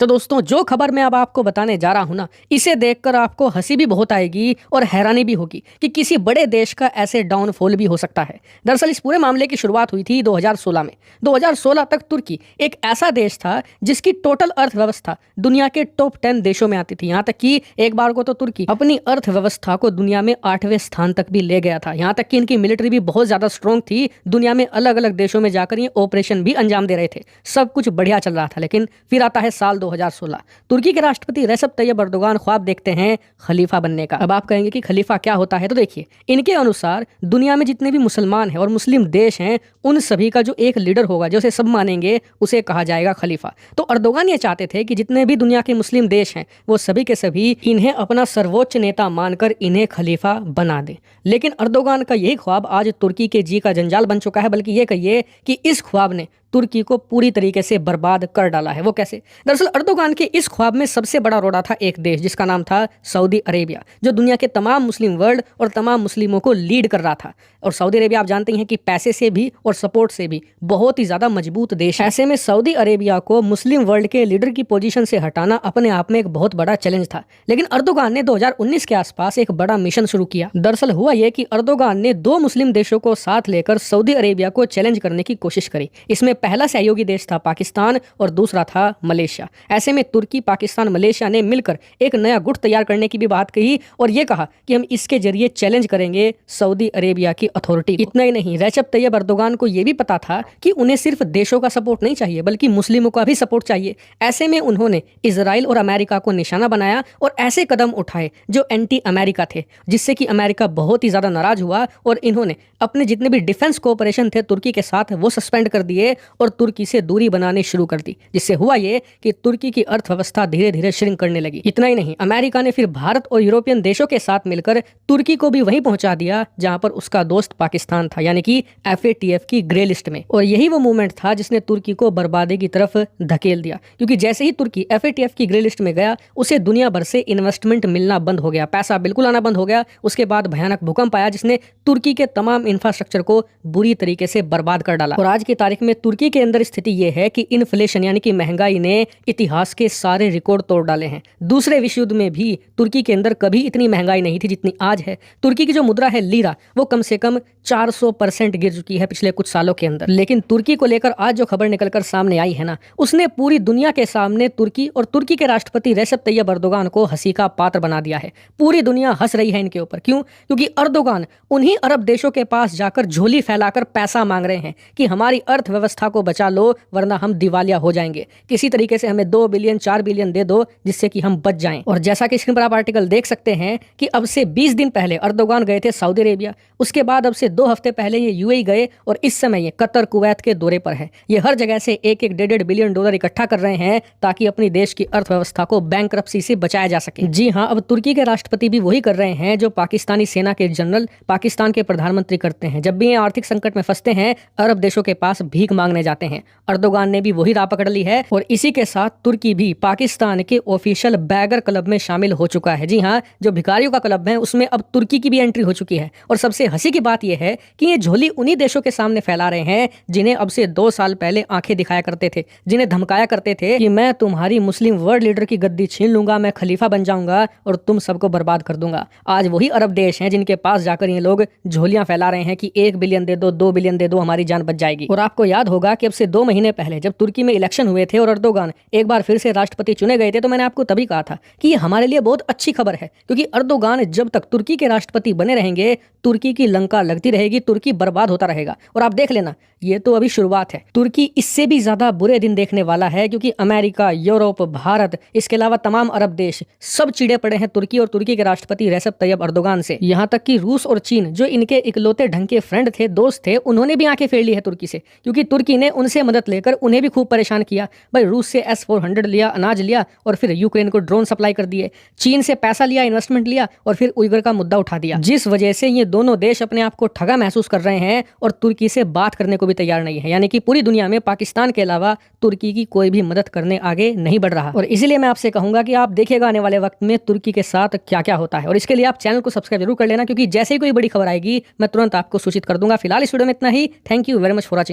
तो दोस्तों, जो खबर मैं अब आपको बताने जा रहा हूं ना, इसे देखकर आपको हंसी भी बहुत आएगी और हैरानी भी होगी कि किसी बड़े देश का ऐसे डाउनफॉल भी हो सकता है। दरअसल इस पूरे मामले की शुरुआत हुई थी 2016 में। 2016 तक तुर्की एक ऐसा देश था जिसकी टोटल अर्थव्यवस्था दुनिया के टॉप 10 देशों में आती थी। यहाँ तक कि एक बार को तो तुर्की अपनी अर्थव्यवस्था को दुनिया में 8वें स्थान तक भी ले गया था। यहाँ तक कि इनकी मिलिट्री भी बहुत ज्यादा स्ट्रॉन्ग थी। दुनिया में अलग अलग देशों में जाकर ये ऑपरेशन भी अंजाम दे रहे थे। सब कुछ बढ़िया चल रहा था। लेकिन फिर आता है साल 2016। तुर्की के राष्ट्रपति रेसेप तैयब अर्दोगान ख्वाब देखते हैं खलीफा बनने का। अब आप कहेंगे कि खलीफा क्या होता है, तो देखिए, इनके अनुसार दुनिया में जितने भी मुसलमान हैं और मुस्लिम देश हैं, उन सभी का जो एक लीडर होगा, जो उसे सब मानेंगे, उसे कहा जाएगा खलीफा। तो अर्दोगान ये चाहते थे कि जितने भी दुनिया के मुस्लिम देश हैं, वो सभी के सभी इन्हें अपना सर्वोच्च नेता मानकर इन्हें खलीफा बना दे। लेकिन अर्दोगान का यही ख्वाब आज तुर्की के जी का जंजाल बन चुका है। बल्कि ये कहिए कि इस ख्वाब ने तुर्की को पूरी तरीके से बर्बाद कर डाला है। वो कैसे? दरअसल अर्दोगान के इस ख्वाब में सबसे बड़ा रोड़ा था एक देश जिसका नाम था सऊदी अरेबिया, जो दुनिया के तमाम मुस्लिम वर्ल्ड और तमाम मुस्लिमों को लीड कर रहा था। और सऊदी अरेबिया आप जानते हैं कि पैसे से भी और सपोर्ट से भी बहुत ही ज्यादा मजबूत देश है। ऐसे में सऊदी अरेबिया को मुस्लिम वर्ल्ड के लीडर की पोजीशन से हटाना अपने आप में एक बहुत बड़ा चैलेंज था। लेकिन अर्दोगान ने 2019 के आसपास एक बड़ा मिशन शुरू किया। दरअसल हुआ यह कि अर्दोगान ने 2 मुस्लिम देशों को साथ लेकर सऊदी अरेबिया को चैलेंज करने की कोशिश करी। इसमें पहला सहयोगी देश था पाकिस्तान और दूसरा था मलेशिया। ऐसे में तुर्की, पाकिस्तान, मलेशिया ने मिलकर एक नया गुट तैयार करने की भी बात कही और ये कहा कि हम इसके जरिए चैलेंज करेंगे सऊदी अरेबिया की अथॉरिटी। इतना ही नहीं, रेसेप तैयब अर्दोगान को यह भी पता था कि उन्हें सिर्फ देशों का सपोर्ट नहीं चाहिए, बल्कि मुस्लिमों का भी सपोर्ट चाहिए। ऐसे में उन्होंने इजराइल और अमेरिका को निशाना बनाया और ऐसे कदम उठाए जो एंटी अमेरिका थे, जिससे कि अमेरिका बहुत ही ज्यादा नाराज हुआ और इन्होंने अपने जितने भी डिफेंस कोऑपरेशन थे तुर्की के साथ, वो सस्पेंड कर दिए और तुर्की से दूरी बनानी शुरू कर दी। जिससे हुआ ये कि तुर्की की अर्थव्यवस्था धीरे धीरे श्रिंक करने लगी। इतना ही नहीं, अमेरिका ने फिर भारत और यूरोपियन देशों के साथ मिलकर तुर्की को भी वहीं पहुंचा दिया जहां पर उसका दोस्त पाकिस्तान था, यानी कि FATF की ग्रे लिस्ट में। और यही वो मूवमेंट था जिसने तुर्की को बर्बादी की तरफ धकेल दिया, क्योंकि जैसे ही तुर्की FATF की ग्रे लिस्ट में गया, उसे दुनिया भर से इन्वेस्टमेंट मिलना बंद हो गया, पैसा बिल्कुल आना बंद हो गया। उसके बाद भयानक भूकंप आया जिसने तुर्की के तमाम इंफ्रास्ट्रक्चर को बुरी तरीके से बर्बाद कर डाला। और आज की तारीख में तुर्की के अंदर स्थिति यह है कि इन्फ्लेशन यानी कि महंगाई ने इतिहास के सारे रिकॉर्ड तोड़ डाले हैं। दूसरे विश्व युद्ध में भी तुर्की के अंदर कभी इतनी महंगाई नहीं थी जितनी आज है। तुर्की की जो मुद्रा है लीरा, वो कम से कम 400% गिर चुकी है पिछले कुछ सालों के अंदर। लेकिन तुर्की को लेकर आज जो खबर निकलकर सामने आई है ना, उसने पूरी दुनिया के सामने तुर्की और तुर्की के राष्ट्रपति रेसेप तैयब अर्दोगान को हंसी का पात्र बना दिया है। पूरी दुनिया हंस रही है इनके ऊपर। क्यों? क्योंकि अर्दोगान उन्हीं अरब देशों के पास जाकर झोली फैलाकर पैसा मांग रहे हैं कि हमारी अर्थव्यवस्था को बचा लो, वरना हम दिवालिया हो जाएंगे। किसी तरीके से हमें 2 बिलियन 4 बिलियन दे दो जिससे कि हम बच जाएं। और जैसा कि स्क्रीन पर आप आर्टिकल देख सकते हैं कि अब से 20 दिन पहले अर्दोगान गए थे सऊदी अरेबिया, उसके बाद अब से 2 हफ्ते पहले ये UAE गए और इस समय ये कतर, कुवैत के दौरे पर है। ये हर जगह से $1-1, $1.5 बिलियन इकट्ठा कर रहे हैं ताकि अपनी देश की अर्थव्यवस्था को बैंकरप्सी से बचाया जा सके। जी हाँ, अब तुर्की के राष्ट्रपति भी वही कर रहे हैं जो पाकिस्तानी सेना के जनरल, पाकिस्तान के प्रधानमंत्री करते हैं। जब भी ये आर्थिक संकट में फंसते हैं, अरब देशों के पास भीख मांगने जाते हैं। अर्दोगान ने भी वही राह पकड़ ली है और इसी के साथ तुर्की भी पाकिस्तान के ऑफिशियल बैगर क्लब में शामिल हो चुका है। जी हाँ, जो भिखारियों का क्लब है उसमें अब तुर्की की भी एंट्री हो चुकी है। और सबसे हंसी की बात यह है कि ये झोली उन्हीं देशों के सामने फैला रहे हैं जिन्हें अब से 2 साल पहले आंखें दिखाया करते थे, जिन्हें धमकाया करते थे कि मैं तुम्हारी मुस्लिम वर्ल्ड लीडर की गद्दी छीन लूंगा, मैं खलीफा बन जाऊंगा और तुम सबको बर्बाद कर दूंगा। आज वही अरब देश हैं जिनके पास जाकर ये लोग झोलियां फैला रहे हैं कि 1 बिलियन दे दो, 2 बिलियन दे दो, हमारी जान बच जाएगी। और आपको याद होगा कि अब से 2 महीने पहले जब तुर्की में इलेक्शन हुए थे और अर्दोगान एक बार फिर से राष्ट्रपति चुने गए थे, तो मैंने आपको तभी कहा था कि ये हमारे लिए बहुत अच्छी खबर है, क्योंकि अर्दोगान जब तक तुर्की के राष्ट्रपति बने रहेंगे, तुर्की की लंका लगती रहेगी, तुर्की बर्बाद होता रहेगा। और आप देख लेना, ये तो अभी शुरुआत है। तुर्की इससे भी ज्यादा बुरे दिन देखने वाला है, क्योंकि अमेरिका, यूरोप, भारत, इसके अलावा तमाम अरब देश सब चिड़े पड़े हैं तुर्की और तुर्की के राष्ट्रपति रेसेप तैयब अर्दोगान से। यहाँ तक कि रूस और चीन, जो इनके इकलौते ढंग के फ्रेंड थे, दोस्त थे, उन्होंने भी आंखें फेर ली है तुर्की से, क्योंकि तुर्की ने उनसे मदद लेकर उन्हें भी खूब परेशान किया। भाई, रूस से S-400 लिया, अनाज लिया और फिर यूक्रेन को ड्रोन सप्लाई कर दिए। चीन से पैसा लिया, इन्वेस्टमेंट लिया और फिर उइगर का मुद्दा उठा दिया, जिस वजह से ये दोनों देश अपने आप को ठगा महसूस कर रहे हैं और तुर्की से बात करने को भी तैयार नहीं है। यानी कि पूरी दुनिया में पाकिस्तान के अलावा तुर्की की कोई भी मदद करने आगे नहीं बढ़ रहा। और इसीलिए मैं आपसे कहूंगा कि आप देखिएगा आने वाले वक्त में तुर्की के साथ क्या क्या होता है। और इसके लिए आप चैनल को सब्सक्राइब जरूर कर लेना, क्योंकि जैसे ही कोई बड़ी खबर आएगी मैं तुरंत आपको सूचित कर दूंगा। फिलहाल इस वीडियो में इतना ही। Thank you very much for watching.